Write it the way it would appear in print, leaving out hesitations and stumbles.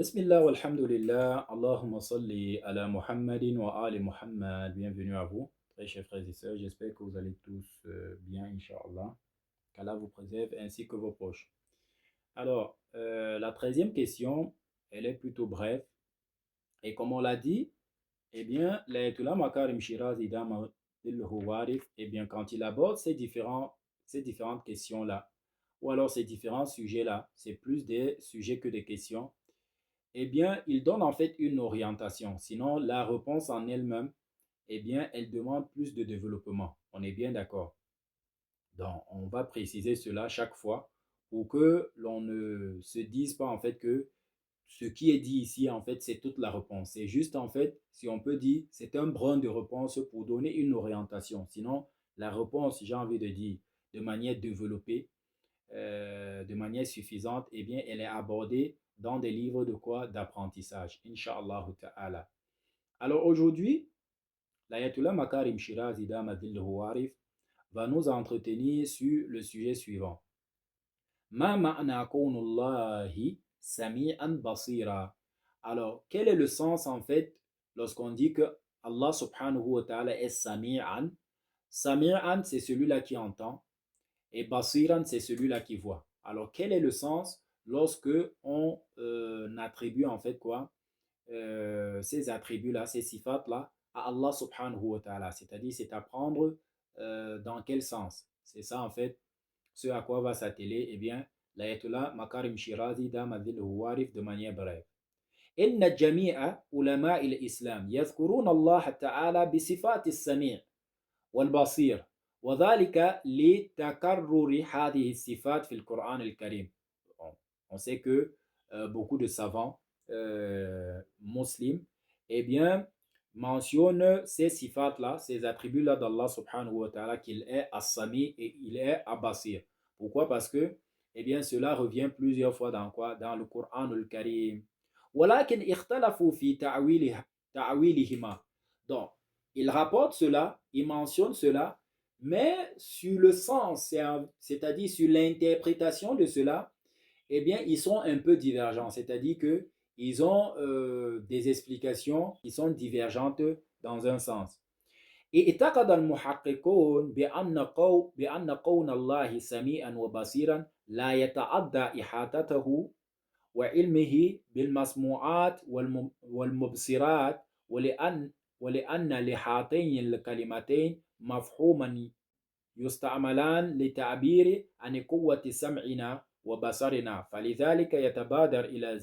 Bismillah, walhamdulillah, Allahumma salli ala Muhammadin wa ali Muhammad. Bienvenue à vous, très chers frères et sœurs. J'espère que vous allez tous bien, Inch'Allah. Qu'Allah vous préserve ainsi que vos proches. Alors, la 13e question, elle est plutôt brève. Et comme on l'a dit, eh bien, l'Ayatollah Makarim Shiraz Idam al-Huwarif, eh bien, quand il aborde ces différentes questions-là, ou alors ces différents sujets-là, c'est plus des sujets que des questions, eh bien, il donne en fait une orientation. Sinon, la réponse en elle-même, eh bien, elle demande plus de développement. On est bien d'accord. Donc, on va préciser cela chaque fois pour que l'on ne se dise pas en fait que ce qui est dit ici, en fait, c'est toute la réponse. C'est juste en fait, si on peut dire, c'est un brin de réponse pour donner une orientation. Sinon, la réponse, j'ai envie de dire, de manière développée, de manière suffisante, eh bien, elle est abordée dans des livres de quoi? D'apprentissage, Inch'Allah ta'ala. Alors aujourd'hui, l'Ayatollah Makarim Shiraz Idam Adil Huwarif va nous entretenir sur le sujet suivant. Ma ma'na kawnullahi sami'an basira. Alors, quel est le sens en fait lorsqu'on dit que Allah subhanahu wa ta'ala est sami'an? Sami'an, c'est celui-là qui entend. Et Basiran, c'est celui-là qui voit. Alors, quel est le sens lorsque on attribue en fait quoi ces attributs-là, ces sifats-là à Allah subhanahu wa ta'ala? C'est-à-dire, c'est à prendre dans quel sens? C'est ça en fait, ce à quoi va s'atteler, eh bien, l'ayatollah Makarim Shirazi Damadil Huwarif de manière brève. إن جميع علماء الإسلام يذكرون الله تعالى بصفات السميع والبصير وذلك لتكرر هذه الصفات في القرآن الكريم. On sait que beaucoup de savants musulmans eh bien, mentionnent ces sifats-là, ces attributs-là d'Allah subhanahu wa ta'ala, qu'il est As-Sami et il est Abasir. Pourquoi? Parce que eh bien, cela revient plusieurs fois dans quoi? Dans le Coran al-Karim. ولكن اختلفوا في تعويلهما. Donc, il rapporte cela, il mentionne cela, mais sur le sens, c'est-à-dire sur l'interprétation de cela, eh bien, ils sont un peu divergents. C'est-à-dire qu'ils ont des explications qui sont divergentes dans un sens. اعتقد المحققون بأن قول الله سميعا وبصيرا لا يتعدى إحاطته وعلمه بالمسموعات والمبصرات ولأن لهاتين الكلمتين مفهوما يستعملان لتعبير عن قوة سمعنا وبصرنا فلذلك يتبادر إلى